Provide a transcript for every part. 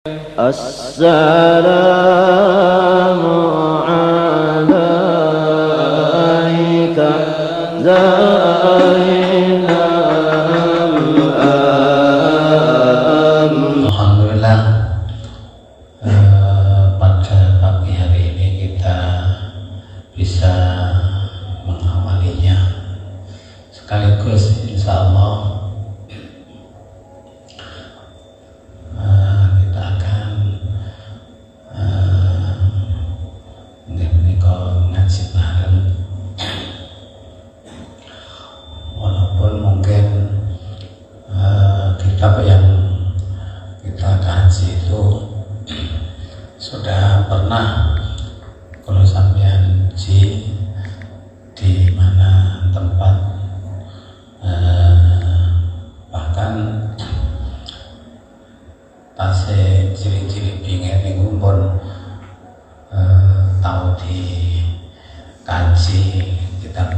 Assalamu alayka Alhamdulillah, pada pagi hari ini kita bisa mengawalinya, sekaligus insya Allah kita akan ngaji bareng. Walaupun mungkin kitab yang kita kaji itu sudah pernah kalau sampean di mana tempat, bahkan tasik ciri-ciri pingin itu pun tahu di kaji kitab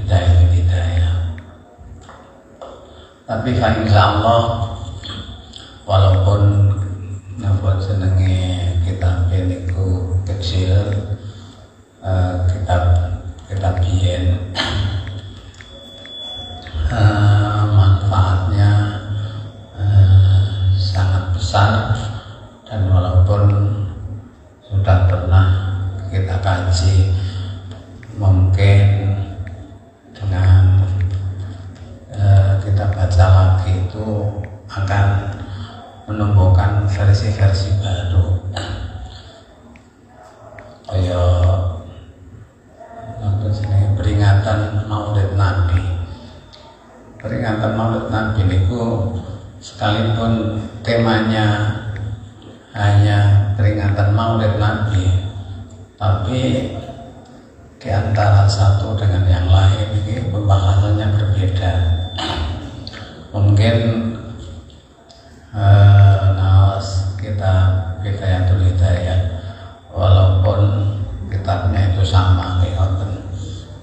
Bidayah. Tapi insya Allah walaupun napa jenenge kitab niku kecil, kitab biyen manfaatnya sangat besar, dan walaupun sudah pernah kita kaji, mungkin dengan kita baca lagi itu akan menumbuhkan versi-versi baru. Peringatan Maulid Nabi. Peringatan Maulid Nabi niku sekalipun temanya hanya peringatan Maulid Nabi, tapi di antara satu dengan yang lain ini pembahasannya berbeda. Mungkin kita Bidayatul Hidayah, walaupun kitabnya itu sama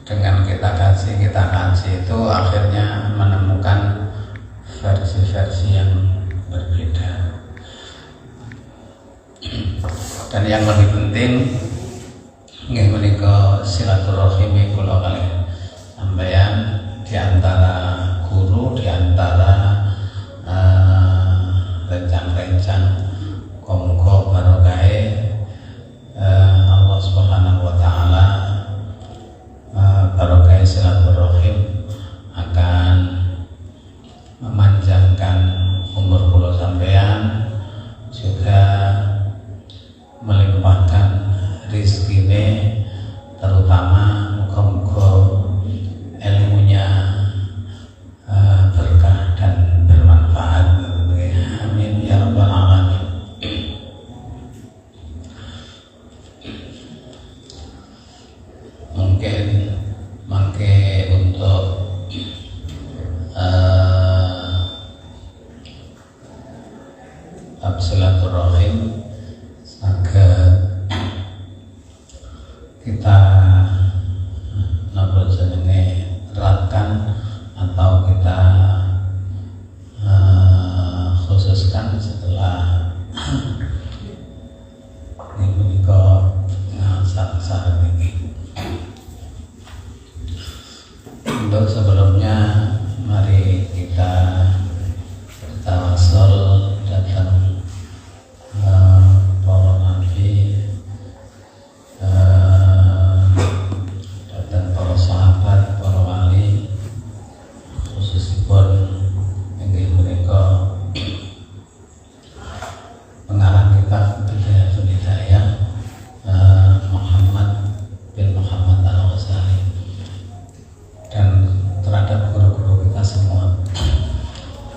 dengan kita kaji itu akhirnya menemukan versi-versi yang berbeda. Dan yang lebih penting nggih menika silaturahim kula kalih sampeyan, di antara guru, di antara rencang-rencang. Muga barokahe Allah Subhanahu wa taala, barokahe silaturahim akan memanjangkan umur kula sampeyan, juga melimpahkan rizkine, terutama muga-muga ilmunya berkah dan bermanfaat. Amin ya rabbal alamin. Mungkin untuk silaturahim agar kita napa jenenge eratkan atau kita khususkan setelah menika saat ini. Untuk sebelumnya mari kita bertawassul datang para nabi, datang para sahabat, para wali, khususipun inggih menika pengarang kitab Bidayatul Hidayah, Muhammad bin Muhammad Al-Ghazali, dan terhadap guru-guru kita semua.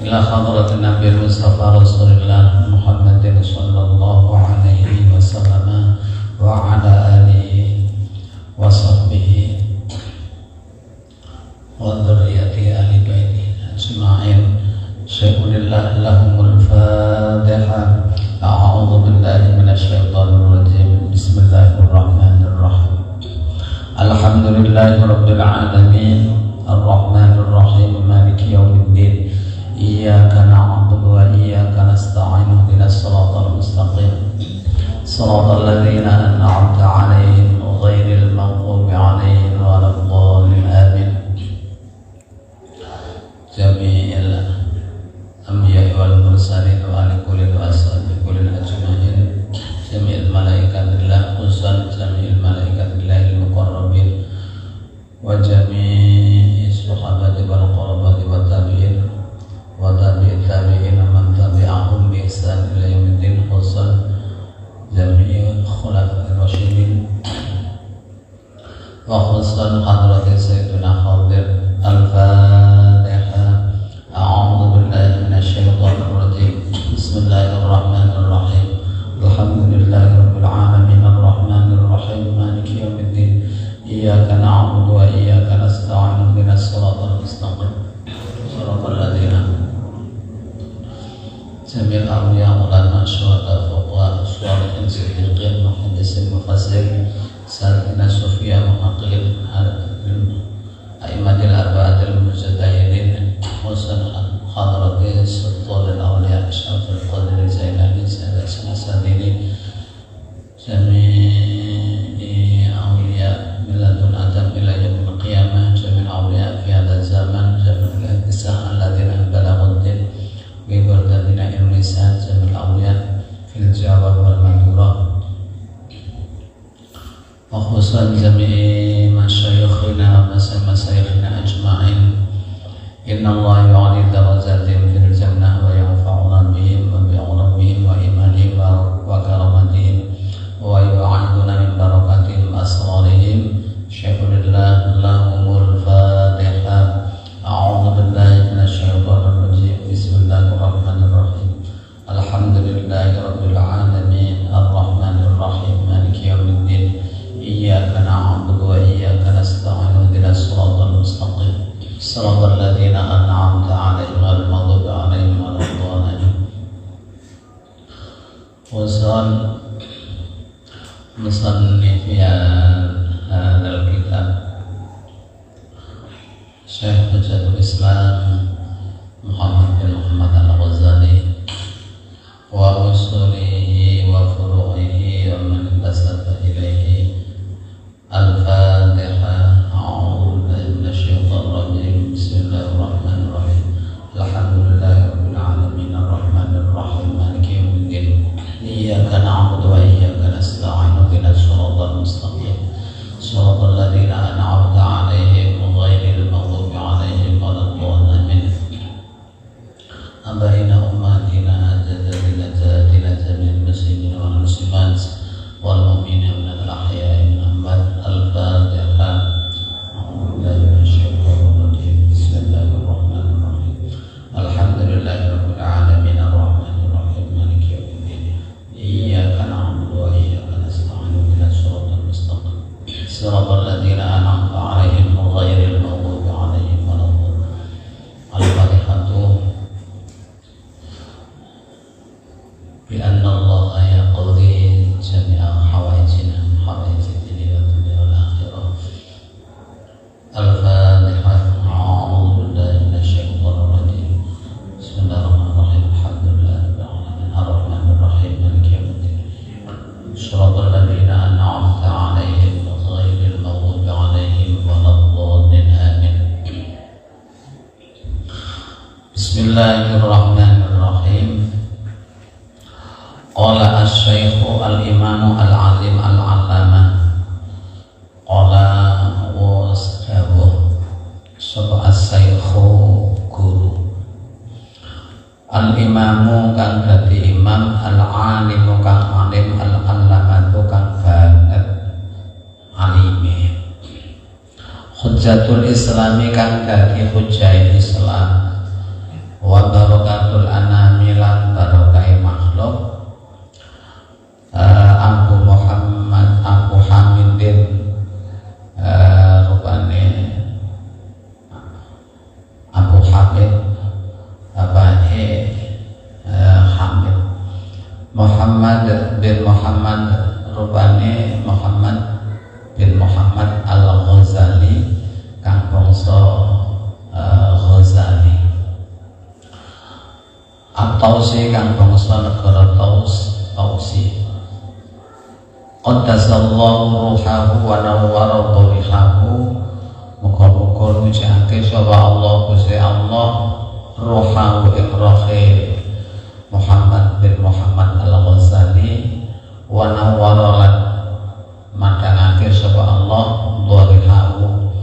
Ila hadratin Nabi Mustafa Rasulullah Muhammadin sallallahu alaihi wasallam wa ala alihi wa sahbihi wa dzurriyyati ahli baiti ajma'in. Syai'unillah lahumul Fatihah. A'udzu billahi minasyaitonir rajim. Bismillahirrahmanirrahim. Alhamdulillahi rabbil alamin. Ar-Rahmanir Rahim. Maliki yaumiddin. Iyyaka na'budu wa iyyaka nasta'in. صراط الذين أنعمت عليهم غير المغضوب عليهم ولا الضالين آمين. جميع الأنبياء والمرسلين وعلى كل وأصحاب كل أجمعين، جميع الملائكة الله خصوصا جميع الملائكة الله المقربين وجميع الصحابة والقرابة والتابعين وتابع التابعين من تبعهم بإحسان إلى يوم الدين، خصوصا جميع الخلفاء الراشدين وخصوصا حضرة سيدنا خضر. الفاتحة. أعوذ بالله من الشيطان الرجيم. بسم الله الرحمن الرحيم. الحمد لله رب العالمين الرحمن الرحيم مالك يوم الدين. إياك نعبد وإياك نستعين اهدنا الصراط المستقيم صراط الذين جميع الأولياء والعلماء الشهداء فقهاء الصالحين صديقين محدثين مفسرين سالكين صوفياء محققين أئمة الأربعة المجتهدين حسن حضرة السلطان الأولياء أشرف القدر الزيناني سادة السادين جميع أولياء من لدن آدم إلى يوم القيامة، جميع أولياء في هذا الزمان، جميع النساء الذين بلغوا الدين ببلدتنا إندونيسيا، جميع الأولياء في الجوار والمدورة وخصوصا جميع مشايخنا ومشايخنا أجمعين. إن الله يعلي درجاتهم في الجنة وينفعنا بهم وبعلمهم وإيمانهم وكرامتهم ويعيدنا من بركاتهم أسرارهم. شكر الله لهم الفاتحة. أعوذ بالله من الشيطان الرجيم. بسم الله الرحمن الرحيم. الحمد لله رب العالمين الرحمن الرحيم مالك يوم الدين. إياك نعبد وإياك نستعين اهدنا الصراط المستقيم صراط الذين أنعمت عليهم غير المغضوب عليهم ولا الضالين. وصل مصنف هذا الكتاب شيخ حجة الإسلام محمد بن محمد الغزالي وأصوله وفروعه ومن انتسب إليه. الفاتحة. أعوذ بالله من الشيطان الرجيم. بسم الله الرحمن الرحيم. الحمد لله رب العالمين الرحمن الرحيم مالك يوم الدين. إياك نعبد وإياك نستعين اهدنا الصراط المستقيم صراط الذين أنعمت عليهم غير المغضوب عليهم ولا الضالين. أبين أمهاتنا جدتنا جداتنا جميع المسلمين والمسلمات والمؤمنين من الأحياء من الأموات. الفاتحة. أعوذ بالله من الشيطان الرجيم. بسم الله الرحمن الرحيم. الحمد لله رب العالمين الرحمن الرحيم مالك يوم الدين. إياك نعبد وإياك نستعين اهدنا الصراط المستقيم صراط الذين أنعمت عليهم غير المغضوب عليهم ولا الضالين. الفاتحة. بأن الله يقضي جميع حوائجنا حوائج الدنيا والدنيا والآخرة. الفاتحة. أعوذ بالله من الشيطان الرجيم. بسم الله الرحمن الرحيم. الحمد لله رب العالمين الرحمن الرحيم مالك يوم الدين. صراط الذين أنعمت عليهم غير المغضوب عليهم ولا الضالين آمين. بسم الله الرحمن الرحيم. Qala asy-syaikhu al-imamu al-alim al-allamah qala wa sadawu sapa as-syaikhu guru al-imamu kang dadi imam al-alimu kang alim al-allamatu kang banget alime hujjatul islami kang dadi hujjah Islam wa barakatul anami lan barokai makhluk. Abu Muhammad Abu Hamidin rupane Abu Hamid Hamid Muhammad bin Muhammad rupane Muhammad bin Muhammad Al-Ghazali kang bangsa Ghazali At-Tausi kang bangsa negara Tausi qaddasallahu ruhahu wa nawwara dharihahu. Muga-muga nyucikake sapa Allah Gusti Allah ruhahu ing rohe Muhammad bin Muhammad Al-Ghazali wa nawwara lan madhangake sapa Allah dharihahu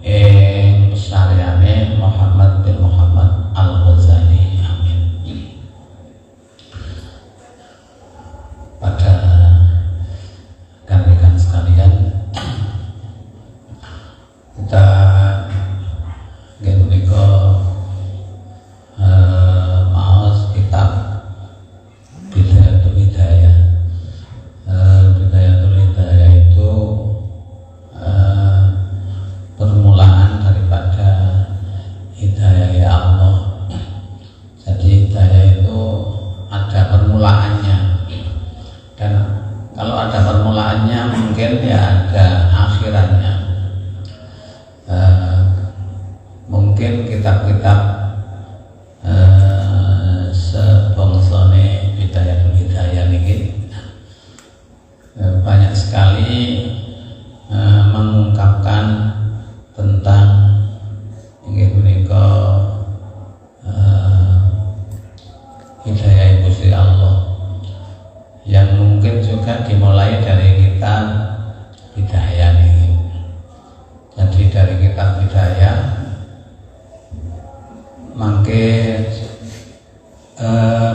ing pesariane Muhammad bin Muhammad Al-Ghazali. Amin. Pada rekan-rekan sekalian, kita menika maos kitab Bidayatul Hidayah. Bidayatul Hidayah itu permulaan daripada hidayah ya Allah. Jadi hidayah itu ada permulaannya, dan kalau ada permulaannya mungkin ya ada akhirannya. Mungkin kitab-kitab sebangsane Bidayatul Hidayah ini banyak sekali mengungkapkan tentang hidayah Gusti Allah, yang mungkin juga dimulai dari kitab Hidayah ini. Jadi dari kitab Hidayah mangke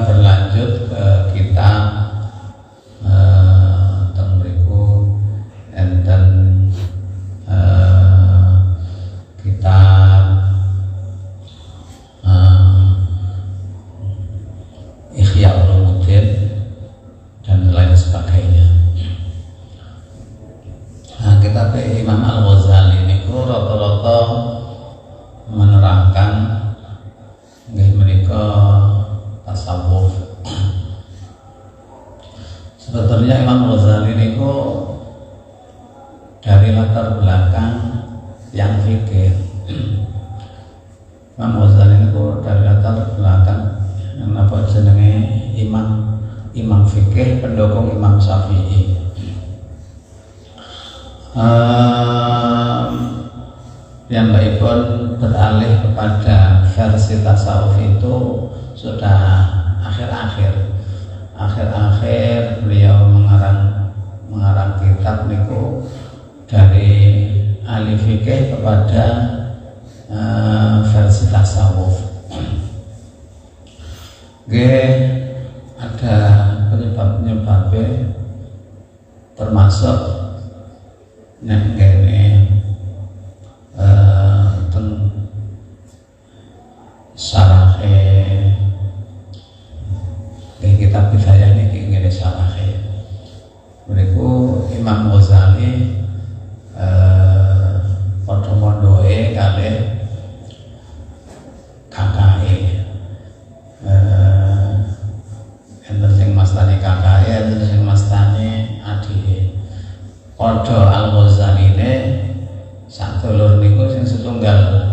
berlanjut ke kitab teng mriku enten kitab Ihya Ulumuddin dan lain sebagainya. Nah, kitab Imam Al-Ghazali niku rata-rata menerangkan nggih menika tasawuf. Sebetulnya Imam Ghazali niku dari latar belakang yang fikih. Imam Ghazali niku dari latar belakang yang apa jenenge imam fikih pendukung Imam Syafi'i. Yang baikpun beralih kepada versi tasawuf itu sudah akhir-akhir beliau mengarang kitab niku dari ahli fikih kepada versi tasawuf. Ada penyebab-penyebabnya, termasuk nek kene teng sarahe kitab Hidayah niki ngene sarahe. Mriku Imam Ghazali padha mondoke kalih kakake. Enten sing mastani kakake, enten sing mastani adike. Padha Al-Ghazaline sadulur niku sing setunggal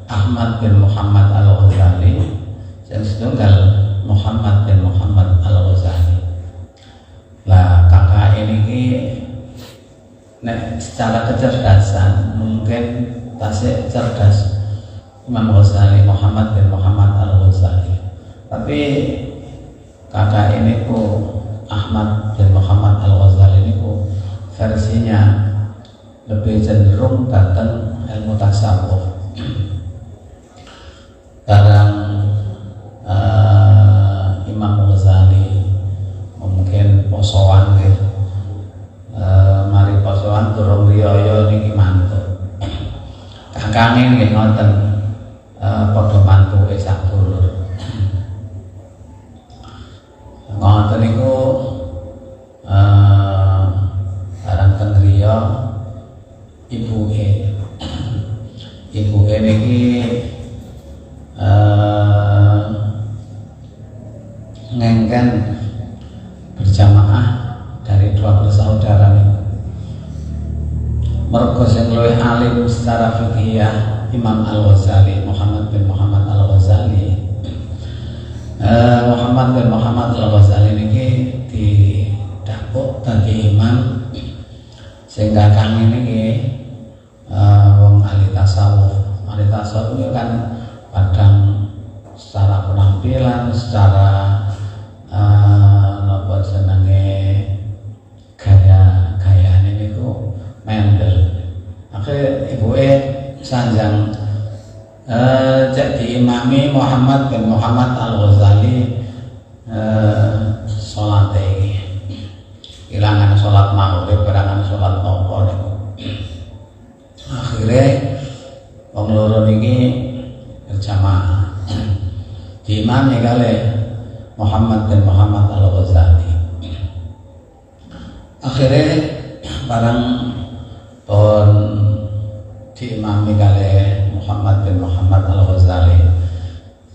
Ahmad bin Muhammad Al-Ghazali, sing setunggal Muhammad bin Muhammad Al-Ghazali. Lah kakak ini nek secara kecerdasan mungkin tasik cerdas Imam Ghazali, Muhammad bin Muhammad Al-Ghazali. Tapi kakak ini ku Ahmad bin Muhammad Al-Ghazali ini ku versinya lebih cenderung datang ilmu tasawuf. Barang Imam Ghazali mungkin posoan gitu, mari posoan turun riyo niki mantuk. Kakangnya nggih ngoten, padha mantuke sak dulur. Ngoten niku barang teng riyo ibuke niki ngengken berjamaah dari dua bersaudara nih. Mergo sing luwih alim secara fikih Imam Al-Ghazali, Muhammad bin Muhammad Al-Ghazali. Muhammad bin Muhammad Al-Ghazali niki didapuk dadi imam sehingga kami ini wong ahli tasawuf itu kan kadang secara penampilan, secara apa senenge gaya ini ku mendel. Akhirnya ibuke sanjang jadi imami Muhammad bin Muhammad Al-Ghazali sholat ini ilangan sholat maghrib, ilangan sholat nopo niku. Akhirnya wong loro niki berjamaah diimami kali Muhammad bin Muhammad Al-Ghazali. Akhirnya barang pun diimami kali Muhammad bin Muhammad Al-Ghazali,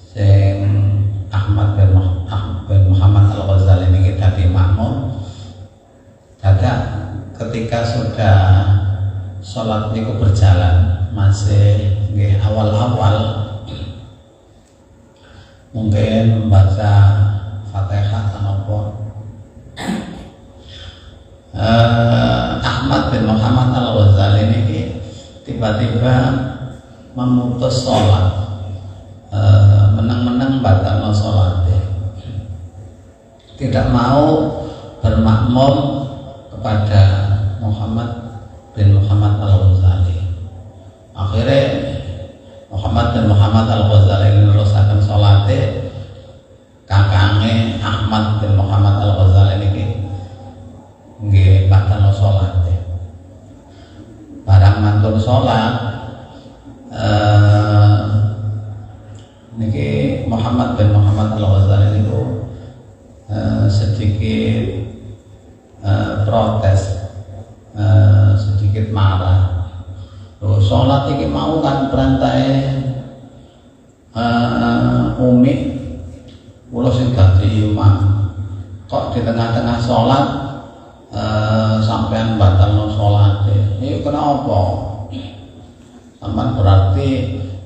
sing Ahmad bin Muhammad Al-Ghazali ini dadi makmum. Dadak ketika sudah sholat niku berjalan, masih awal-awal mungkin membaca Fatihah atau apa, Ahmad bin Muhammad Al-Ghazali ini tiba-tiba memutus sholat, menang-menang batal sholatnya, tidak mau bermakmum kepada Muhammad bin Muhammad Al-Ghazali. Akhirnya Muhammad bin Muhammad Al-Ghazali ini nerusaken sholatnya, kakangnya Ahmad bin Muhammad Al-Ghazali ini nggih batal sholatnya. Barang mantun sholat niki Muhammad bin Muhammad Al-Ghazali niku sedikit protes, sedikit marah. Loh, sholat iki mau kan perintahe Umi kula sing dadi imam, kok di tengah-tengah sholat sampean batalno sholate. Iki kenapa? Sampean berarti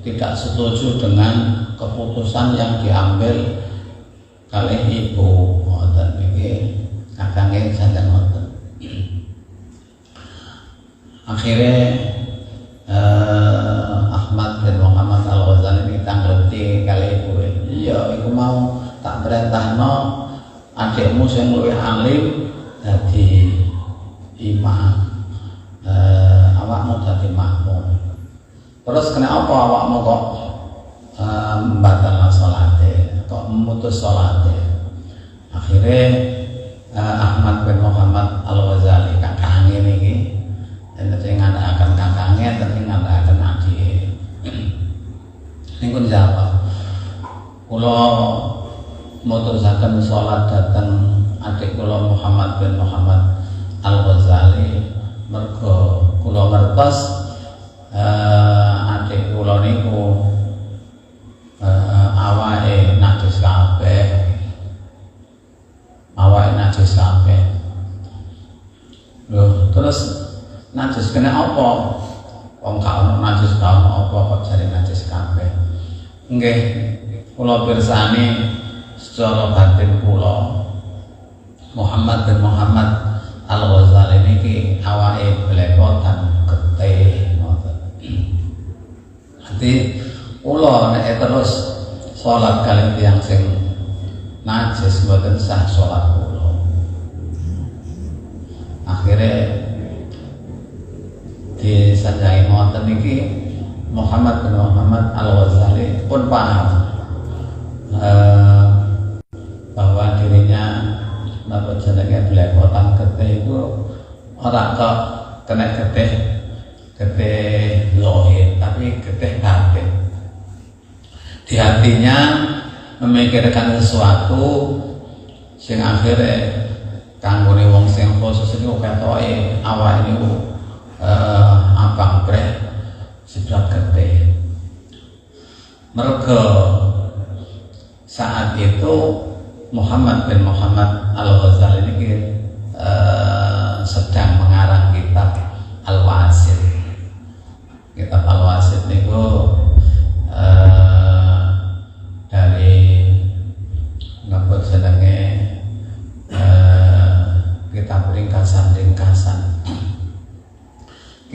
tidak setuju dengan keputusan yang diambil oleh ibu. Ngoten iki kakangnya sanjang ngoten. Akhirnya Ahmad bin Muhammad Al-Ghazali ini tanggleti kali ibu. Iya, iku mau tak perintahno adikmu sing luwih alim dadi imam, awakmu dadi makmum. Terus kenapa awakmu kok membatalkan salate, kok memutus salate? Akhirnya Ahmad bin Muhammad Al-Ghazali kakangnya niki, nanti ngandakaken kakangnya, nanti ngandakaken adik. Ini pun jawab, kula mutusaken sholat datang adik kula Muhammad bin Muhammad Al-Ghazali mergo kula ngertos adik kula niku awake najis kabeh, awake najis kabeh. Loh, terus najis kena apa? Wong gak ono najis gak ono apa kok jare najis kabeh. Nggih, kula pirsani secara batin kula Muhammad bin Muhammad Al-Ghazali niki awake belepotan getih ngoten. Dadi kula nek terus salat kaliyan tiyang sing najis mboten sah salat kula. Akhire disanjai ngoten niki Muhammad bin Muhammad Al-Ghazali pun paham bahwa dirinya napa jenenge belepotan getih itu ora kok kena getih lohir, tapi getih batin. Di hatinya memikirkan sesuatu sing akhirnya kanggone wong sing khusus niku ketoke awake niku abang breh sedap getih. Mergo saat itu Muhammad bin Muhammad Al-Ghazali ini sedang mengarang kitab Al-Wasit. Kitab Al-Wasit niku dari ngapot sedangnya kitab ringkasan-ringkasan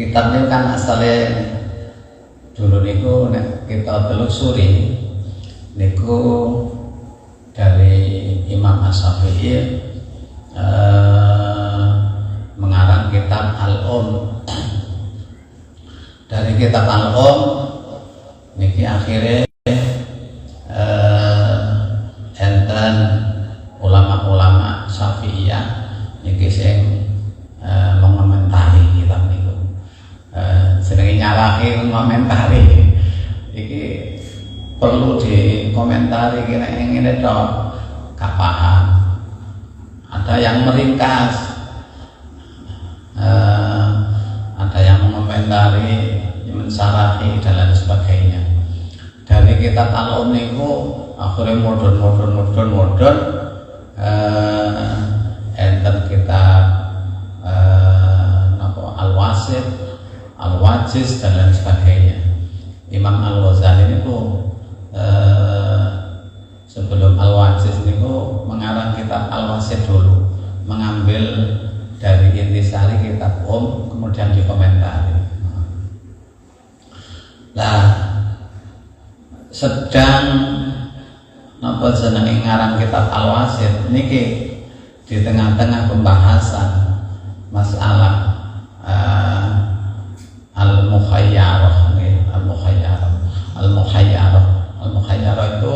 kitab ini kan asalnya dulu niku kita telusuri niku dari Imam Asy-Syafi'i mengarang kitab dari kitab niki akhirnya enten ulama-ulama Syafi'iyah niki sing mengomentari kitab niku jenenge nyaraki mengomentari iki perlu dikomentari kira ngene tok gak paham. Ada yang meringkas, ada yang mengomentari, mensarahi dan lain sebagainya. Dari kitab niku akhirnya modern enten kitab Al-Wasit, Al-Wajiz dan lain sebagainya. Imam Al-Ghazali niku sebelum Al-Wajiz niku mengarang kitab Al-Wasit dulu, mengambil dari intisari kitab kemudian dikomentari. Lah sedang napa jenenge ngarang kitab Al-Wasit niki di tengah-tengah pembahasan masalah al-mukhayyarah itu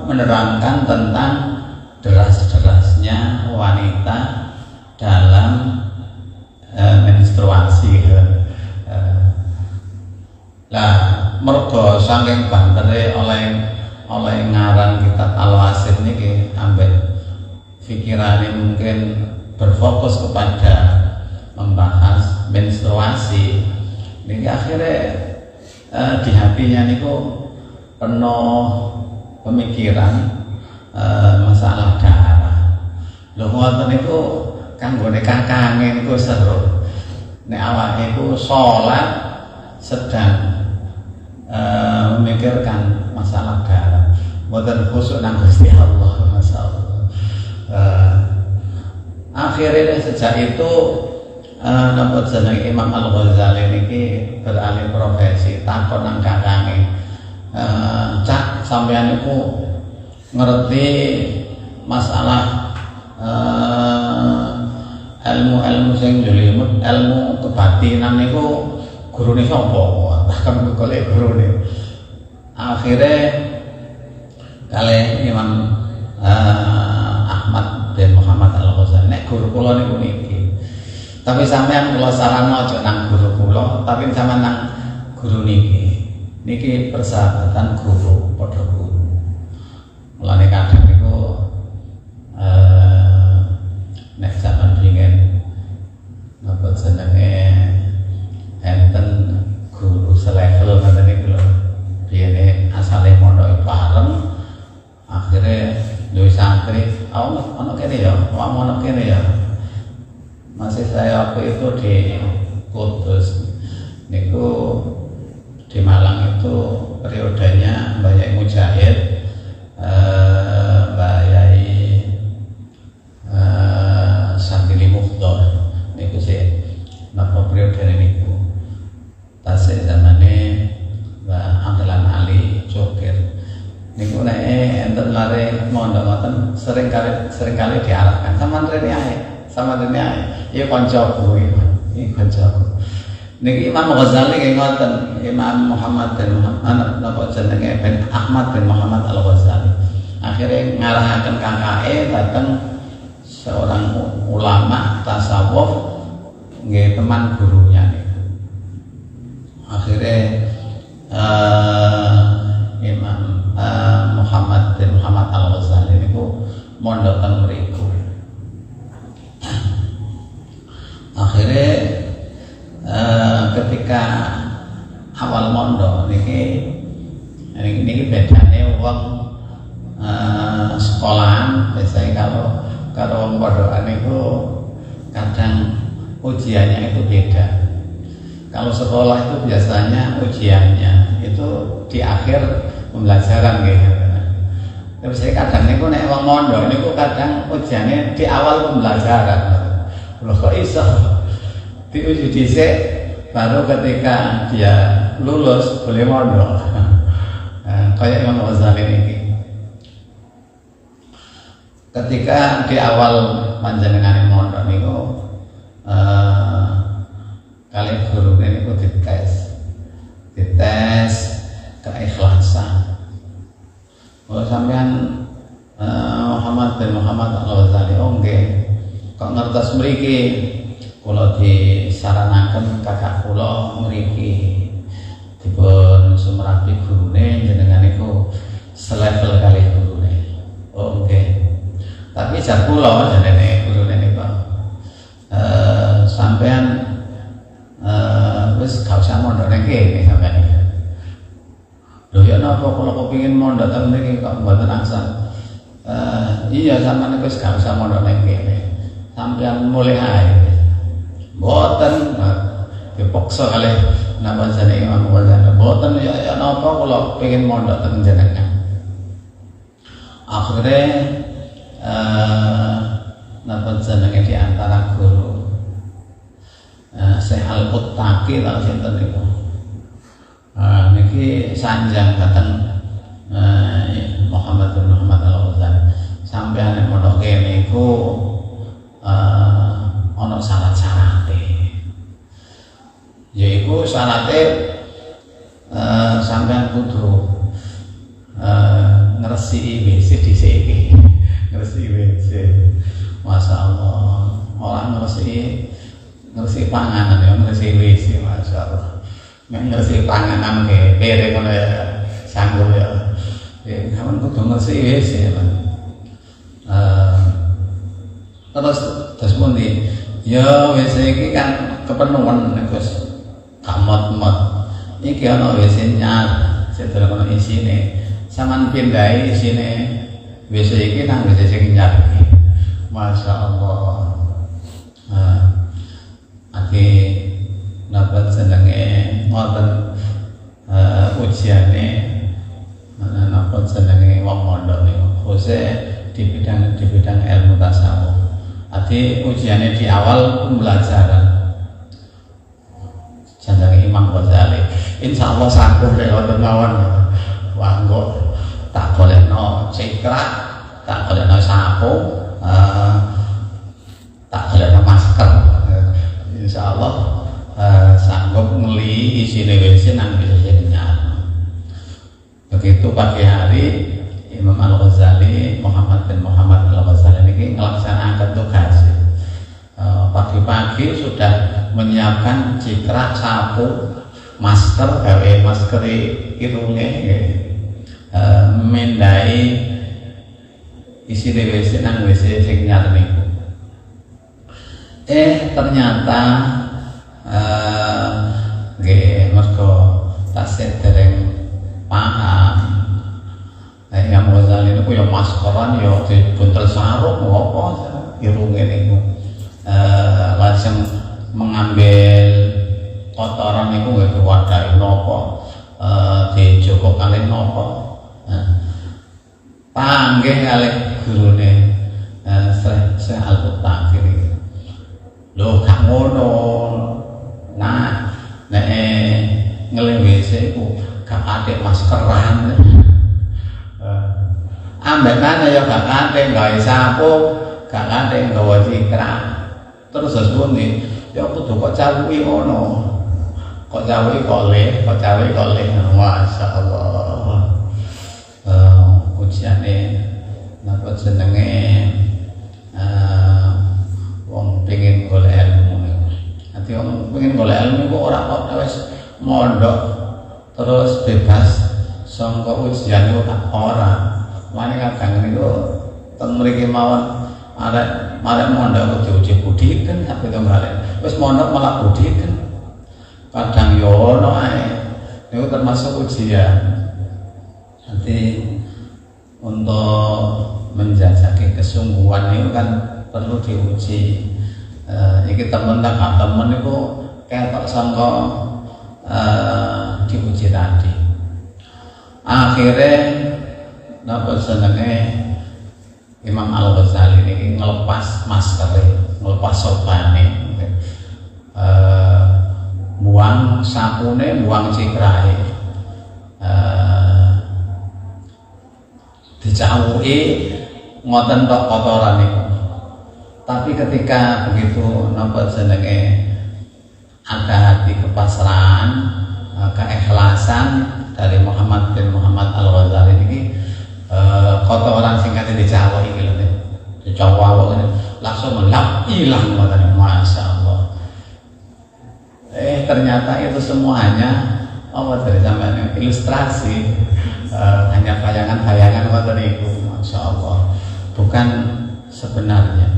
menerangkan tentang deras-derasnya wanita dalam menstruasi. Lah mergo saking bantere oleh ngarang kitab Al-Wasit niki ambek pikirane mungkin berfokus kepada membahas menstruasi niki akhirnya di hatinya niku penuh pemikiran masalah darah. Lho ngoten niku kanggone kakange niku seru. Nek awake niku salat sedang memikirkan masalah darah, mboten khusuk nang Gusti Allah, masyaallah. Akhirnya sejak itu napa jenenge Imam Al-Ghazali niki beralih profesi, takon nang kakange, cak sampeyan niku ngerti masalah ilmu sing jelimet, ilmu kebatinan niku gurune sapa? Bahkan golek gurune. Akhirnya kali Imam Ahmad bin Muhammad Al-Ghazali, nek guru kula niku niki. Tapi sampean kula sarana aja nang guru kula, tapi sampean nang guru niki. Niki persahabatan guru padha guru. Mulane kadang niku nek sampean pengin napa jenenge enten guru selevel ngoten niku lho. Biyene asale mondok bareng, akhirnya duwe santri, ono kene ya, ono kene ya. Masih saya waktu itu di Kudus niku di Malang itu periodenya Mbak Yai Mujahid, Mbak Yai Santili Mufdor niku sih napa periode niku tasih zamane Mbak Amdelan Ali Jokir niku nek enten lare mondok ngoten sering kali diarahkan sampean rene ae. Iya kancaku iki kancaku. Niki Imam Ghazali nggih ngoten, Imam Muhammad bin Muhammad napa jenenge bin Ahmad bin Muhammad Al-Ghazali. Akhirnya ngarahaken kakake dateng seorang ulama tasawuf nggih teman gurunya niku. Akhirnya Imam Muhammad bin Muhammad Al-Ghazali niku mondok teng mriku. Akhirnya ketika awal mondok niki bedane wong sekolahan biasanya kalau wong pondokan niku kadang ujiannya itu beda. Kalau sekolah itu biasanya ujiannya itu di akhir pembelajaran gitu. Terus saya kadang niku nek wong mondok niku kadang ujiannya di awal pembelajaran. Loh kok iso? diuji dhisik, baru ketika dia lulus boleh mondok. Kayak Imam Ghazali ini. Ketika di awal panjenengan mondok niku kali guru niku dites keikhlasan. Oh sampean Muhammad bin Muhammad Al-Ghazali nggih kok ngertos mriki kula disaranaken kakak kula mriki dipun sumrapi gurune jenengan niku selevel kali gurune. Oh nggih. Tapi jar kula jenenge gurune niku sampean wis gak usah mondok ning kene sampean. Lho ya napa kula kepengin mondok teng mriki kok mboten angsal. Iya sampean wis gak usah mondok ning kene. Sampean mulai ae. Mboten dipaksa kalih napa jenenge Imam Ghazali. Mboten ya napa kula pengin mondok teng jenengan. Akhire napa jenenge di antara guru Syekh Al-Quttaqi lan sinten niku. Niki sanjang dateng Muhammad bin Muhammad Al-Ghazali. Sampeyan nek mondok kene iku ana syarat-syarate. Yaiku syarate sampeyan kudu ngresiki WC dhisik. Ngresiki WC. Masyaallah. Ora ngresiki panganan ya ngresiki WC masyaallah. Nek ngresiki panganan ke pere kono ya sanggup ya. Kawan kudu ngresiki WC ya. Terus pundi? Ya WC iki kan kepenuhan nek wis kamot-mot. Iki ana WC nyar, sedherek ana isine. Saman pindahi isine WC iki nang WC sing nyar iki. Masyaallah. Ati napa jenenge ngoten ujiane napa jenenge wong mondok niku khusus di bidang ilmu tasawuf. Ati ujiane di awal pembelajaran. Jenenge Imam Ghazali. Insyaallah sanggup lek wonten mawon. Wah engko tak golekno cikrak, tak golekno sapu, tak golekno masker. Insyaallah sanggup ngeli isine WC nang bisa nyar. Begitu pagi hari Imam Al-Ghazali, Muhammad bin Muhammad Al-Ghazali ini melaksanakan tugas. Pagi-pagi sudah menyiapkan cikrak, sapu, masker, gawe masker irunge, mendai isi WC nang WC sing nyar niku. Ternyata nggih mergo tasih dereng paham. Imam Ghazali niku ya maskeran ya dibuntel sarung apa irunge niku. Langsung mengambil kotoran niku nggih diwadahi napa dijoko kalih napa. Panggih kalih gurune Syekh Al-Quttaqi. Lho gak ngono. Nah, nek ngelih WC iku gak pakai maskeran. Ambek mana ya gak kate gawe sapu, gak kate gawe cikrak. Terus sesuwune ya kudu kok cawuki ngono. Kok cawuki koleh, masyaallah. Ujiane napa jenenge wong pengin golek ilmu. Ati wong pengin golek ilmu kok ora kok wis mondok terus bebas sangka ujian kok ora. Mane kadang niku teng mriki mawon arek mondok uji budiken sampe to balik. Wis mondok malah budiken. Kadang yo ono ae. Niku termasuk ujian. Nanti untuk menjajaki kesungguhan itu kan perlu diuji. Iki temen tak temen niku ketok sangka diuji tadi. Akhirnya napa jenenge Imam Al-Ghazali niki ngelepas maskere, ngelepas sobane. buang sapune, buang cikrahe, dicawuki ngoten tok kotoran niku. Tapi ketika begitu napa jenenge ada hati kepasrahan, keikhlasan dari Muhammad bin Muhammad Al-Ghazali ini, kotoran sing kate dicawuki iki lho, dicawuki langsung melap hilang ngoten, masya Allah. Ternyata itu semuanya apa dari sampean ilustrasi, hanya bayangan-bayangan ngoten niku, masya Allah, bukan sebenarnya.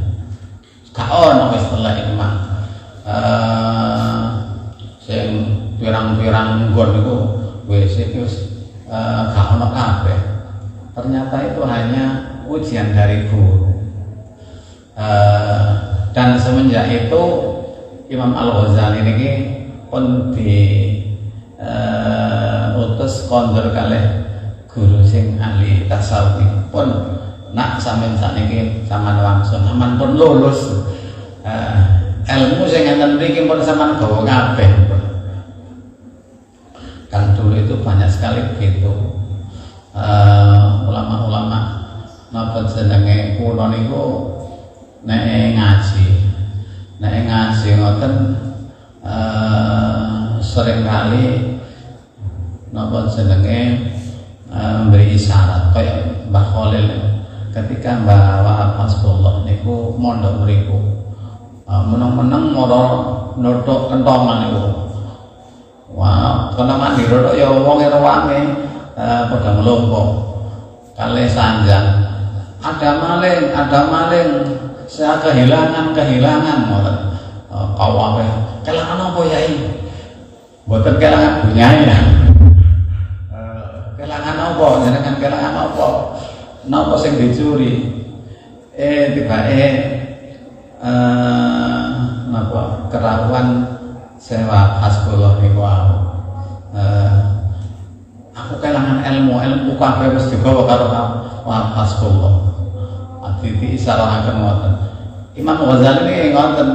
Kaon wis telek iku mah sing pirang-pirang nggon niku wis gak ono kabeh. Ternyata itu hanya ujian dari guru. Dan semenjak itu Imam Al-Ghazali ini pun utus kondur kalih guru sing ahli tasawuf pun nak sampean sakniki sampean langsung aman pun lulus. Ilmu sing enten mriki pun sampean gawa kabeh. Kan dulu itu banyak sekali begitu. Ulama-ulama napa jenenge kuno niku nek ngaji ngoten sering kali napa jenenge memberi isyarat kaya Mbah Khalil ketika Mbah Wahab Hasbullah niku mondok mriku meneng-meneng mara nuthuk kentongan niku. Wah, kentongan dirothok ya wong rame padha mlumpuh kalih sanjang. Ada maling, saya kehilangan ngoten. Kawabe, kelangan apa yai? Mboten kelangan bunyai ya. Kelangan apa? Jenengan kelangan apa? Napa sing dicuri? Tibake napa kerawan sewa Hasbullah niku aku kelangan ilmu kabeh wis digawa karo Hasbullah. Ati isarahaken ngoten. Imam Ghazali ini ngoten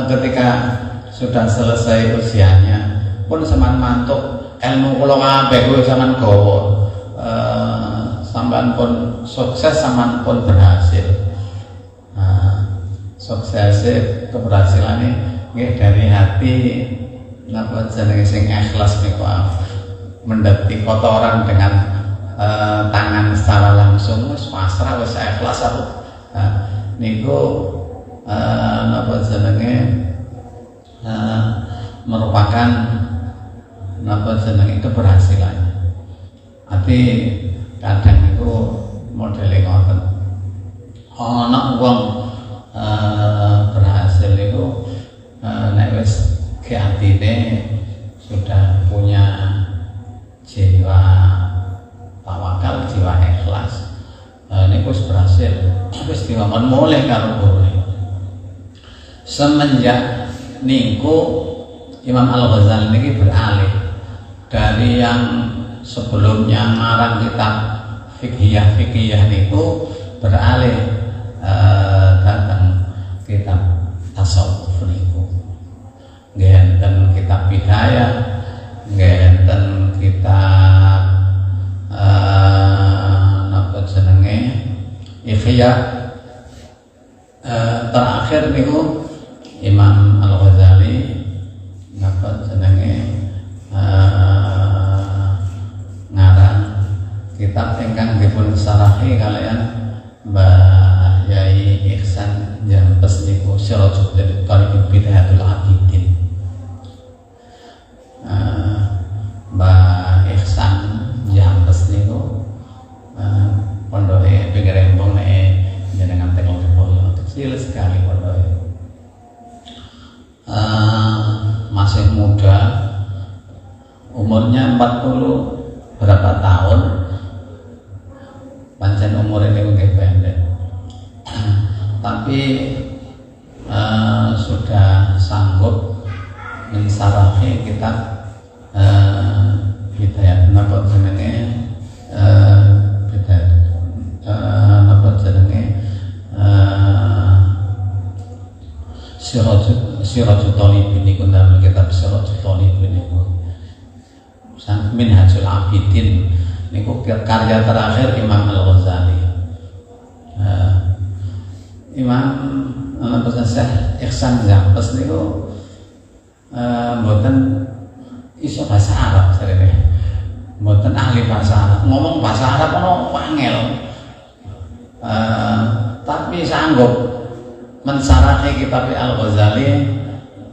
ketika sudah selesai usianya pun sampean mantuk ilmu kula kabeh kuwi sampean gawa. Sampean pun sukses, sampean pun berhasil. Sukses keberhasilannya nggih dari hati napa jenenge sing ikhlas niku mendetik kotoran dengan tangan secara langsung wis pasrah wis ikhlas aku. Niku napa jenenge merupakan napa jenenge keberhasilan. Ati kadang niku modele ngoten. Ana wong berhasil niku nek wis ke atine sudah punya jiwa tawakal, jiwa ikhlas, niku wis berhasil, wis diwangun mulih karo gurune. Semenjak niku Imam Al-Ghazali niki beralih dari yang sebelumnya ngarang kitab fikih niku beralih datang kitab tasawuf niku. Nggih enten kitab Bidayah, nggih enten kitab napa jenenge Ihya. Terakhir niku Imam Al-Ghazali napa jenenge ngarang kitab ingkang dipun sarahi kalian Mbah Yai Ihsan Jampes niku Sirajuddin Qarib Bidayatul Abidin. Mbah Ihsan Jampes niku pondoke pinggir rembong nek jenengan tengok kecil sekali pondoke. Masih muda, umurnya 40 berapa tahun, pancen umur ini mungkin pendek, tapi sudah sanggup mensarahi kitab Bidayah napa jenenge Bidayah Sirajul Talibin niku dalam kitab Sirajul Talibin niku Minhajul Abidin niku karya terakhir Imam Al-Ghazali. Imam Syekh Ihsan Jaqes niku mboten iso bahasa Arab sarene. Mboten ahli bahasa Arab. Ngomong bahasa Arab ono wangel. Tapi sanggup mensarahi kitab Al-Ghazali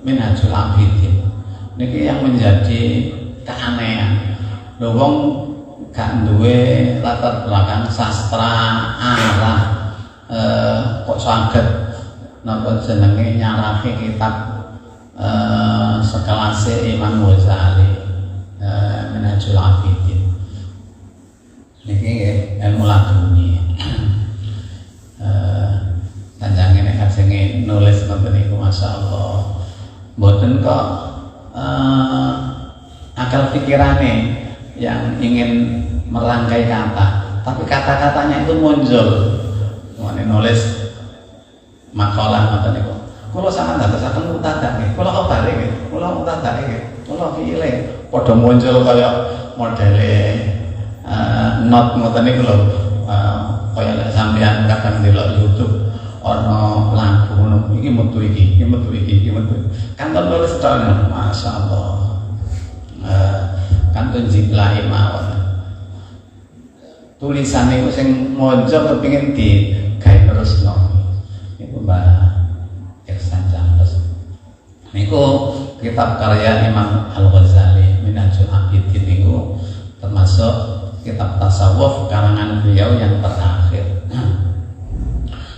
Minhajul Abidin. Niki yang menjadi keanehan. Lho wong gak duwe latar belakang sastra Arab kok saged napa jenenge nyarahi kitab sekelas Imam Ghazali Minhajul Abidin. Niki nggih ilmu laduni. Panjangnya nek kajenge nulis ngoten niku masyaallah. Mboten kok akal pikirane yang ingin merangkai kata, tapi kata-katanya itu muncul. Mulane nulis makalah ngoten niku. Kula sampeyan dadosaken mutadak nggih. Kula obare nggih. Kula mutadak nggih. Kula fiile padha muncul kaya modele not ngoten niku lho. Kaya lek sampeyan kadang delok YouTube ana lagu ngono iki metu iki metu iki metu. Kanton nulis tok masyaallah. Kanton jiplai mawon. Tulisan niku sing monco kepengin digawe terusno. Niku Mbak Ihsan Jaqes. Niku kitab karya Imam Al-Ghazali Minhajul Abidin niku termasuk kitab tasawuf karangan beliau yang terakhir.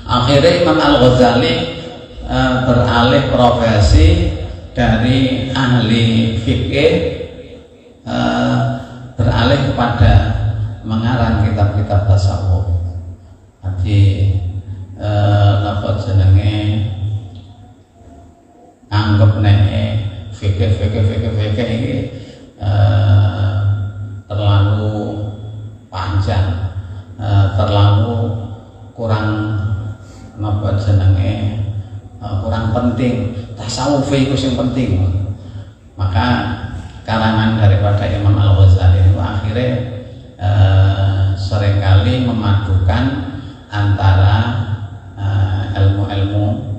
Akhirnya Imam Al-Ghazali beralih profesi dari ahli fikih beralih kepada mengarang kitab-kitab tasawuf. Jadi napa jenenge anggap nek fikih iki terlalu panjang, terlalu kurang napa jenenge kurang penting. Tasawuf itu yang penting. Maka karangan daripada Imam Al-Ghazali itu akhirnya seringkali memadukan antara ilmu-ilmu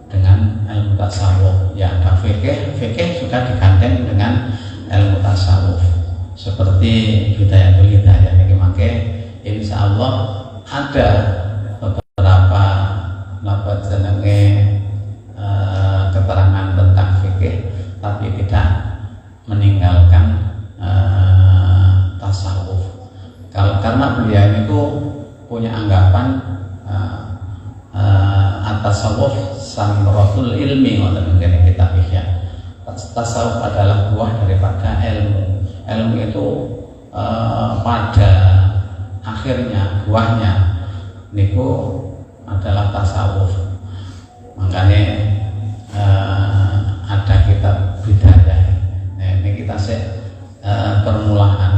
dengan ilmu tasawuf. Ya ada fikih juga digandeng dengan ilmu tasawuf. Seperti Bidayatul Hidayah ini, maka insya Allah ada beberapa napa jenenge keterangan tentang fikih, tapi tidak meninggalkan tasawuf. Karena beliau itu punya anggapan at-tasawuf samratul ilmi, ngoten ngene kitab Ihya. Tasawuf adalah buah daripada ilmu. Ilmu itu pada akhirnya buahnya niku adalah tasawuf. Makanya ada kitab Bidayah. Nah, ini kita permulaan.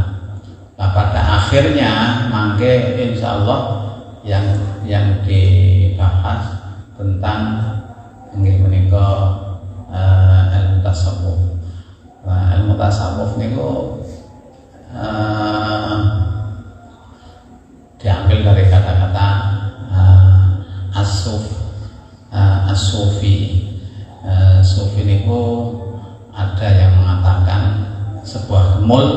Nah, pada akhirnya mangke insya Allah yang dibahas tentang inggih menika ilmu tasawuf. Nah, ilmu tasawuf niku diambil dari kata-kata as-sufi. Sufi niku ada yang mengatakan sebuah gemul,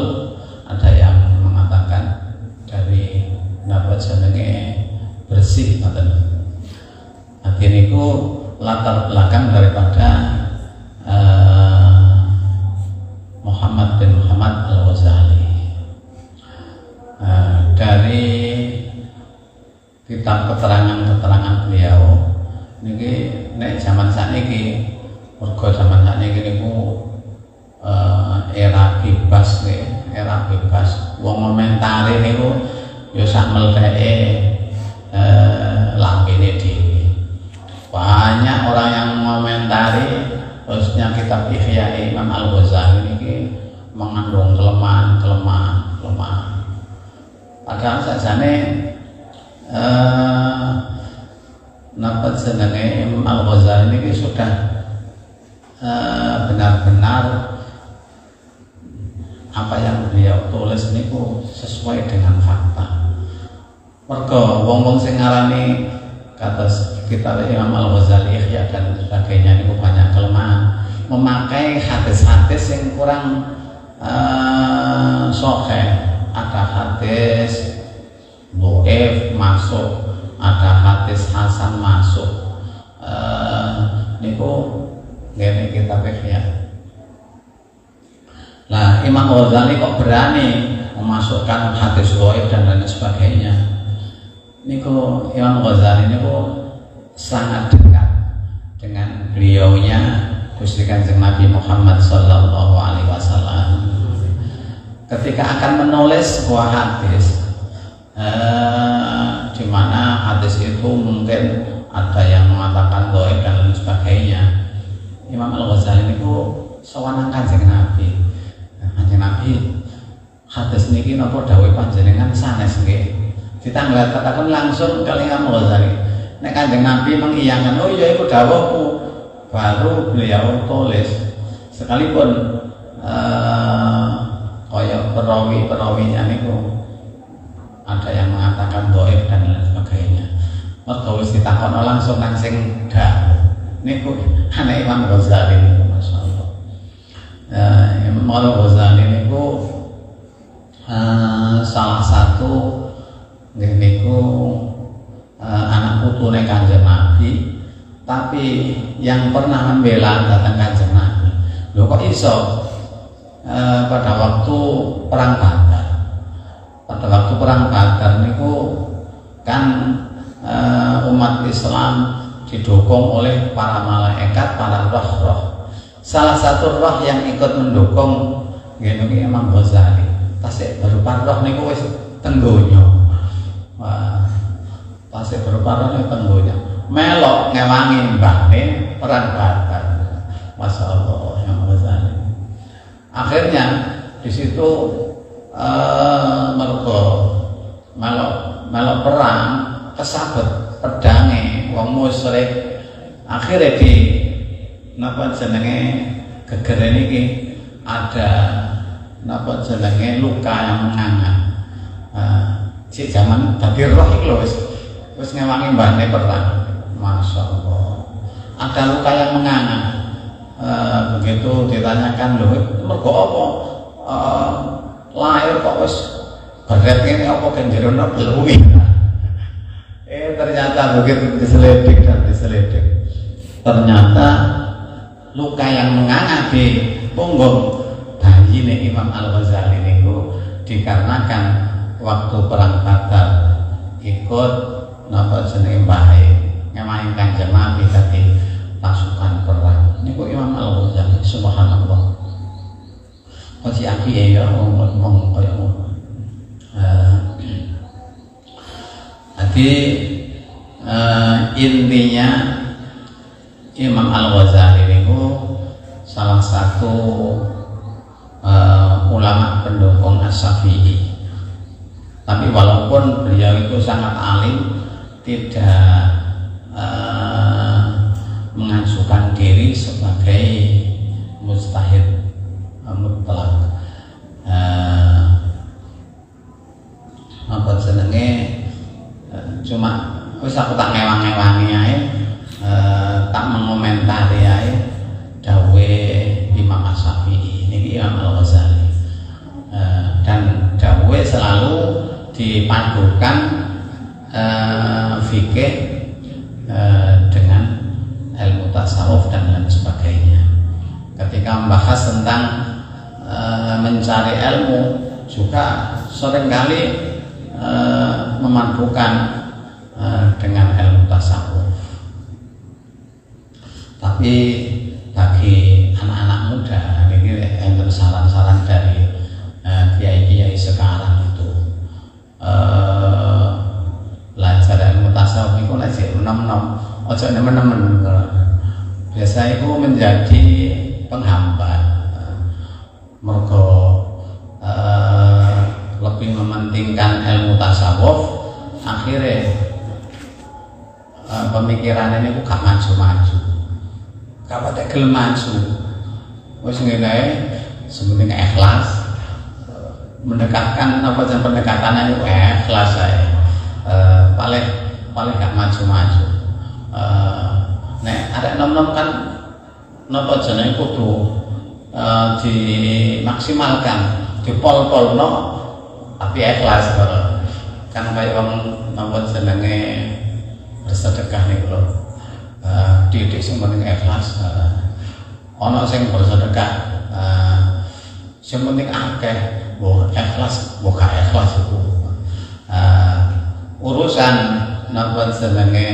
ada yang mengatakan dari napa jenenge bersih ngoten. Arti niku latar belakang daripada Muhammad bin Muhammad Al-Ghazali. Dari kitab keterangan beliau niki nek zaman sakniki, mergo zaman sakniki niku era bebas nih, era bebas. Wong komentari niku ya sak mletheke lampene dhewe. Banyak orang yang mengomentari khususnya kitab Ihya Imam Al-Ghazali ini mengandung kelemahan. Padahal sajane napa jenenge Imam Al-Ghazali ini sudah benar-benar apa yang beliau tulis niku sesuai dengan fakta. Mergo wong-wong sing ngarani kados kitab Imam Al-Ghazali Ihya dan sebagainya niku banyak kelemahan, memakai hadis-hadis yang kurang sahih. Ada hadis dhaif masuk, ada hadis hasan masuk. Niku ngene kitab Ihya. Nah, Imam Ghazali kok berani memasukkan hadis dhaif dan lain sebagainya. Niku Imam Ghazali niku sangat dekat dengan beliaunya Gusti Kanjeng Nabi Muhammad sallallahu alaihi wasallam. Ketika akan menulis sebuah hadis, di mana hadis itu mungkin ada yang mengatakan dhaif dan lain sebagainya, Imam Al-Ghazali niku sowan Kanjeng Nabi. Kanjeng Nabi, hadis niki napa dawuh panjenengan sanes nggih? Ditanglet katakan langsung kali Imam Ghazali. Nek Kanjeng Nabi mengiyakan, oh iya iku dawuhku, baru beliau tulis. Sekalipun kaya perawi-perawinya niku ada yang mengatakan dhaif dan lain sebagainya. Mergo wis ditakono langsung nang sing dawuh. Niku ana Imam Ghazali niku masyaallah. Imam Al-Ghazali niku salah satu niku anak putune Kanjeng Nabi, tapi yang pernah membela datang Kanjeng Nabi. Lho kok iso pada waktu perang Badar. Pada waktu perang Badar niku kan umat Islam didukung oleh para malaikat, para roh-roh. Salah satu roh yang ikut mendukung ngene Imam Ghazali. Tasik berupa roh niku wis tenggonyo. Wah, tasik berupa roh niku tenggonyo. Melok ngewangi mbahne perang Badar. Masyaallah Imam Ghazali. Akhirnya di situ melok perang kesabet pedange wong musyrik. Akhirnya di napa jenenge gegere niki ada napa jenenge luka yang menganga. Cik zaman dadi roh iki lho wis ngewangi mbahne perang. Masyaallah. Ada luka yang menganga. Begitu ditanyakan lho mergo apa lahir kok wis berat ngene apa kenjerone beluwi. Ternyata begitu diselidik dan diselidik. Ternyata luka yang menganga di punggung bayi nih Imam Al-Ghazali niku dikarenakan waktu perang Badar ikut napa jenenge mbahe ngemahin Kanjeng Nabi tadi pasukan perang niku Imam Al-Ghazali subhanallah. Masih aki ya ngomong kaya ngono. Jadi intinya Imam Al-Ghazali niku salah satu ulama pendukung As-Syafi'i. Tapi walaupun beliau itu sangat alim, tidak mengajukan diri sebagai mujtahid mutlak. Apa jenenge cuma wis aku tak ngewang-ngewangi ae, tak mengomentari ae dawuhe Imam Asy-Syafi'i niki Imam Al-Ghazali. Dan dawuhe selalu dipadukan fikih dengan ilmu tasawuf dan lain sebagainya. Ketika membahas tentang mencari ilmu juga seringkali memadukan dengan ilmu tasawuf. Tapi bagi anak-anak muda ini enten saran-saran dari kiai-kiai sekarang itu belajar ilmu tasawuf itu lagi menem-menem, ojo nemen-nemen. Biasa itu menjadi penghambat. Mergo lebih mementingkan ilmu tasawuf, akhirnya pemikiran ini gak maju-maju, kapan gelem maju wis ngene sementing ikhlas mendekatkan apa jan pendekatannya itu ikhlas ae paling gak maju-maju nek arek nom-nom kan napa jenenge kudu dimaksimalkan dipol-polno tapi ikhlas kan kaya wong napa jenenge bersedekah niku lho didik sing penting ikhlas ana sing bersedekah sing penting akeh mbok ikhlas mbok gak ikhlas iku urusan napa jenenge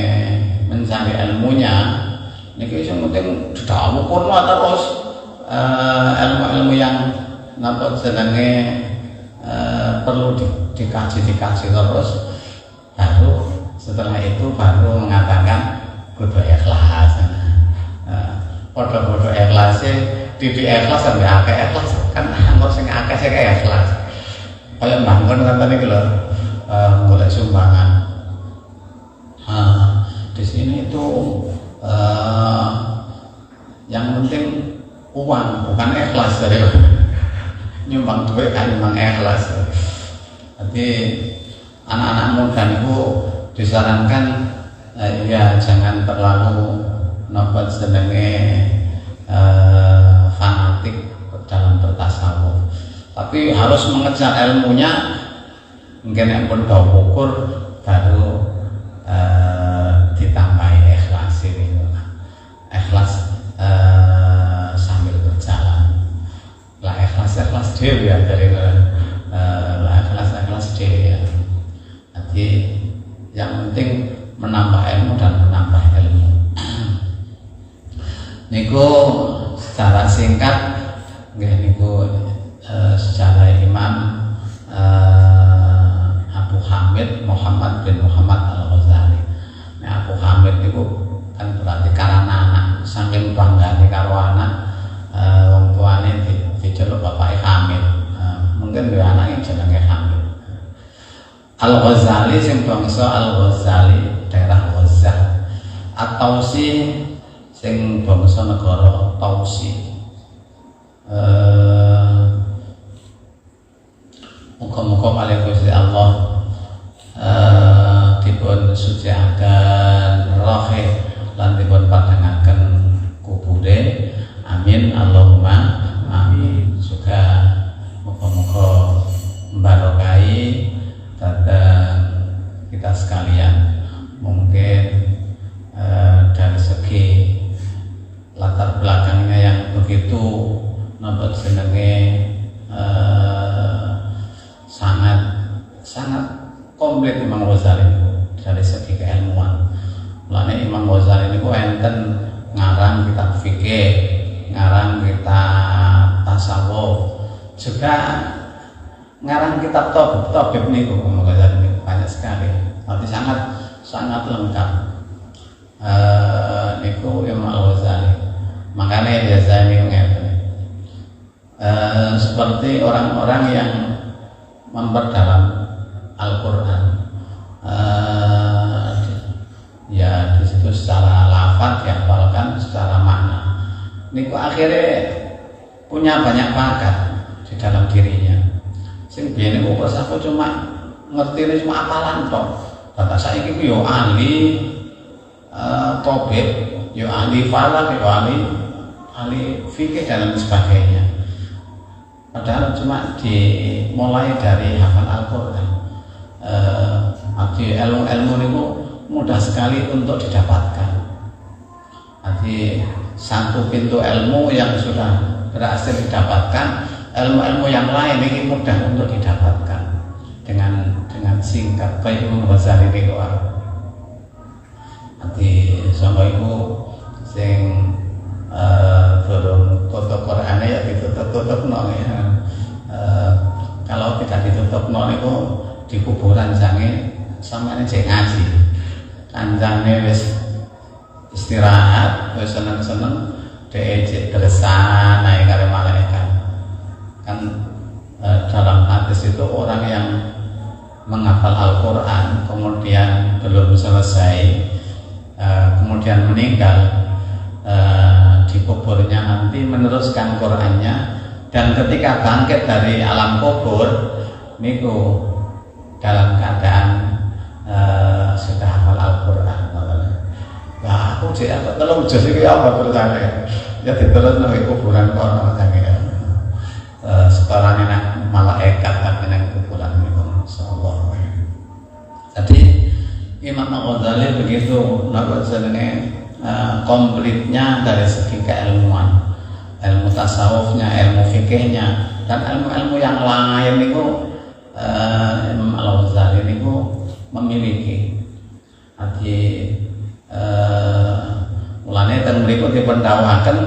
mencari ilmunya niki sing penting didhawuhno terus ilmu-ilmu yang napa jenenge perlu dikaji terus baru setelah itu baru mengatakan kudu ikhlas podo-podo ikhlas didik ikhlas sampai akeh ikhlas kan anggo sing akeh sing ikhlas kaya bangun kan tadi lho golek sumbangan di sini itu yang penting uang bukan ikhlas dari nyumbang duit kan memang ikhlas. Jadi anak-anak muda itu disarankan ya jangan terlalu nopo jenenge fanatik dalam bertasawuf, tapi harus mengejar ilmunya. Mungkin yang pun tahu ukur baru ditambahi ikhlas ini, ikhlas sambil berjalan. Lah ikhlas dewi ya dari ikhlas dewi ya. Jadi yang penting menambah ilmu dan menambah ilmu. Niku secara singkat, niku secara Imam Abu Hamid Muhammad bin Muhammad Al-Ghazali. Nah, Abu Hamid itu kan berarti karena anak saking banggane karo anak wong tuane diceluk bapake Hamid. Mungkin dua anak yang jenenge Hamid. Al-Ghazali sing bangsa Al-Ghazali daerah Ghazal. At-Tausi sing bangsa negara Tausi. Muga-muga kalih Gusti Allah dipun suciaken rohe lan dipun padangaken kubure. Amin Allahumma amin. Juga muga-muga mbarokahi datang kita sekalian. Mungkin dari segi latar belakangnya yang begitu napa jenenge sangat komplit Imam Ghazali dari segi keilmuan. Mulane Imam Ghazali niku enten ngarang kitab fikih, ngarang kitab tasawuf, juga ngarang kitab tabib niku Imam Ghazali niku banyak sekali. Arti sangat lengkap. Niku Imam Ghazali. Makanya biasanya niku ngeten. Seperti orang-orang yang memperdalam Al-Quran, ya di situ secara lafaz dihafalkan, secara makna. Niku akhirnya punya banyak bakat di dalam dirinya. Sing biyen niku kok aku cuma ngerti cuma apalan tok. Bapak saiki ku yo ahli tabib, yo ahli falak, yo ahli fikih dan lain sebagainya. Padahal cuma dimulai dari hafal Al-Quran. Ilmu itu mudah sekali untuk didapatkan. Jadi satu pintu ilmu yang sudah berhasil didapatkan, ilmu-ilmu yang lain ini mudah untuk didapatkan dengan singkat. Kayak Imam Ghazali niku. Jadi sama ibu sing tutup Quran ya ditutup ya. Kalau tidak ditutup itu di kuburan jange sampeyan cek ngaji. Kancane wis istirahat, wis seneng-seneng dhek dresan ae karo malaikat. Kan dalam hadis itu orang yang menghafal Al-Qur'an kemudian belum selesai kemudian meninggal kuburnya nanti meneruskan Qur'annya, dan ketika bangkit dari alam kubur niku dalam keadaan sudah hafal Al-Qur'an. Nah, aku cek apa telung jus iki apa terusane ya diterus nang kuburan kono sange sekarang enak malaikat tapi nang kuburan niku insyaallah. Jadi Imam Al-Ghazali begitu napa jenenge komplitnya dari segi keilmuan, ilmu tasawufnya, ilmu fikihnya, dan ilmu-ilmu yang lain itu Imam Al-Ghazali itu memiliki. Jadi mulane teng mriku dipendhawuhaken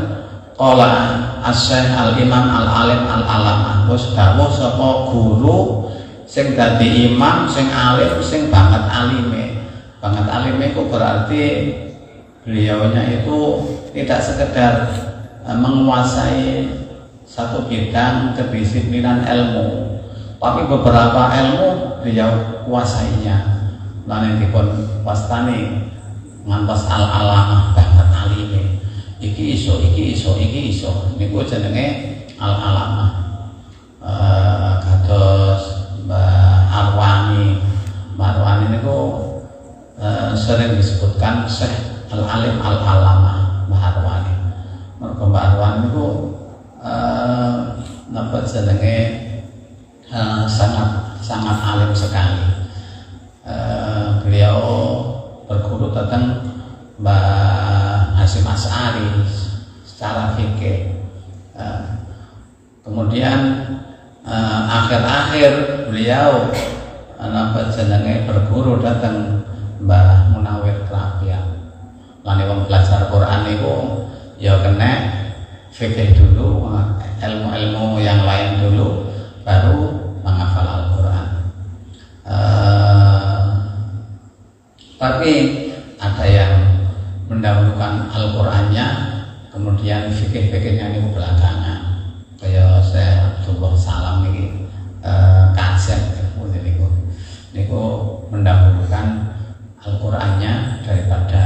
qala Asy-Syaikh Al-Imam Al-Alim Al-Alamah, wis dawuh sapa guru sing dadi imam, sing alim, sing banget alime. Banget alime itu berarti beliaunya itu tidak sekedar menguasai satu bidang kedisiplinan ilmu, tapi beberapa ilmu beliau kuasainya. Lan dipun wastani ngantos al-alamah banget alime. Iki iso, iki iso, iki iso. Niku jenenge al-alamah. Kados Mbah Arwani. Mbah Arwani niku sering disebutkan Syekh Al-Alim Al-Alamah Mbah Arwani. Mergo Mbah Arwani niku napa jenenge sangat alim sekali. Beliau berguru tentang Mbah Hasyim Asy'ari secara fikih. Kemudian akhir-akhir beliau napa jenenge berguru tentang Mbah Munawir Rabi'ah. Lan wong belajar Quran itu ya kena fikih dulu, ilmu-ilmu yang lain dulu, baru menghafal Al-Quran. Tapi ada yang mendahulukan Al-Qurannya, kemudian fikih-fikihnya ini belakangan. Kayak saya Abdullah Salam ini kaset niku mendahulukan Al-Qurannya daripada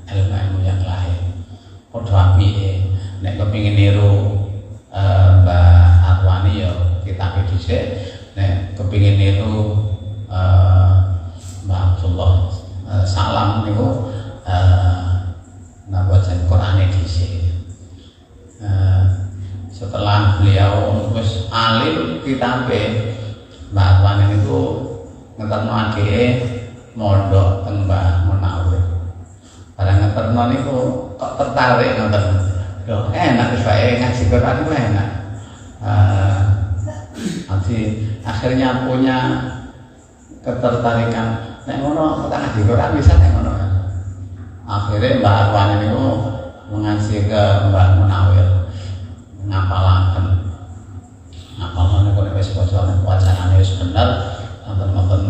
ilmu-ilmu yang lain. Padha apike nek kepengin niru Mbah Arwani ya kitab dhisik, nek kepengin niru Mbah Abdullah Salam niku napa jen Qur'ane dhisik. Setelah beliau wis alim kitabe, Mbah Arwani niku ngeterno adike mondok teng Mbah Munawir. Barang ngeterno niku kok tertarik ngoten. Yo enak bae ngaji Quran itu enak. Nanti akhirnya punya ketertarikan nek ngono tak ngaji Quran bisa nek ngono. Akhirnya Mbah Arwani niku mengaji ke Mbah Munawir. Ngapalaken niku nek wis wacanane wis bener, nonton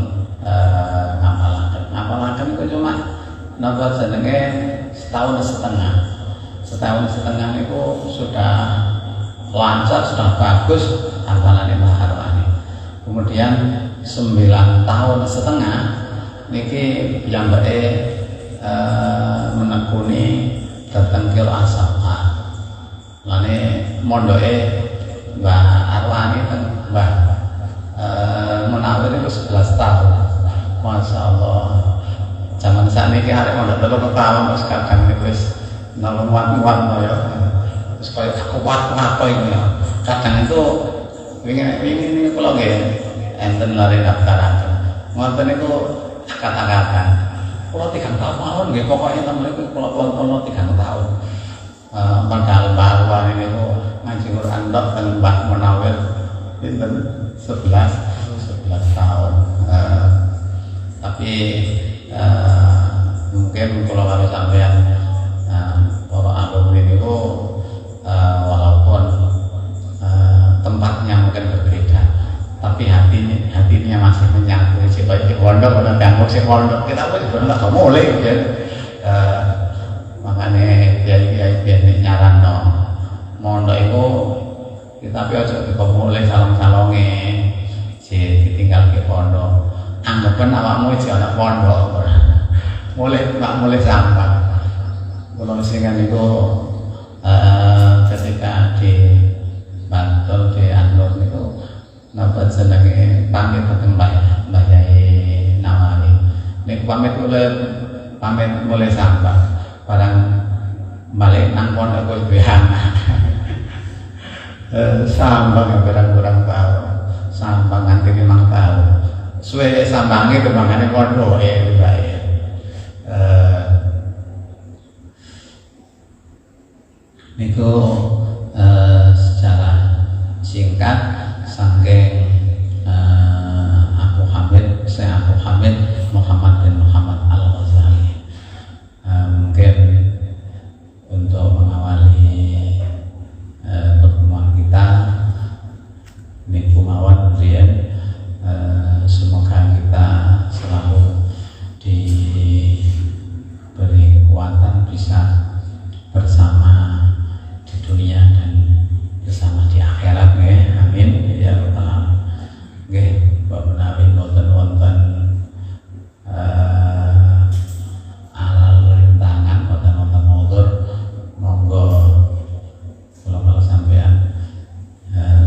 ngapalaken niku cuma napa jenenge setahun setengah niku sudah lancar, sudah bagus hafalannya Mbah Arwani. Kemudian 9 tahun setengah niki piyambake menekuni dhateng qiraah sab'ah. Lane mondoke Mbah Arwani teng Mbah Munawir itu 11 tahun. Masya Allah. Zaman saat ini hari mondok 3 tahun terus kadang wis nolong ya. Terus kaya kuat apa ini ya. Kadang itu ini kula nggih enten lari daftaran. Ngoten niku kata-kata. Kula 3 tahun nggih pokoknya temen iku kula kono 3 tahun. Padahal Mbah Arwani niku ngaji Quran tok teng Mbah Munawir pinten 11 tahun. Tapi mungkin kalau harus sampean para alumni niku walaupun tempatnya mungkin berbeda, tapi hatinya masih menyatu. Supaya di pondok ada tanggung si pondok kita pun juga nggak mulai ya. Makanya kiai nyaranno mondok itu kita aja mulai salong-salonge ditinggal ke pondok. Anggapan awakmu iki ana pondok. Mulai sampah. Kula sing niku senenge pamit dateng Mbah Yai Nawawi. Nek pamit mulai sampah barang balik nang pondok kowe duwe anak. Sambang kurang tahu. Sambang nganti 5 tahun. Suwe sambange kembangane pondoke bae. Niku secara singkat saking Abu Hamid, saya Abu Hamid Muhammad bin Muhammad Al-Ghazali. Mungkin untuk mengawali pertemuan kita niku mawon riyen, semoga kita selalu diberi kekuatan bisa bersama di dunia dan bersama di akhirat nggih. Amin ya rabbal alamin. Nggih, Mbak menawi boten wonten alal rintangan boten wonten udzur, monggo kula kalau sampean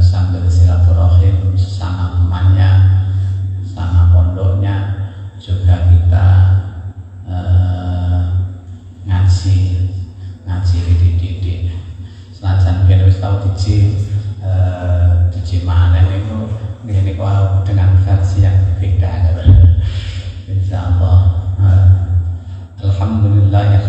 sambil silaturahim sama temannya, sama pondoknya, juga kita ngaji didik. Senajan biyen wis tau diji manen niku ngene kok dengan versi yang berbeda. Insyaallah. Alhamdulillah ya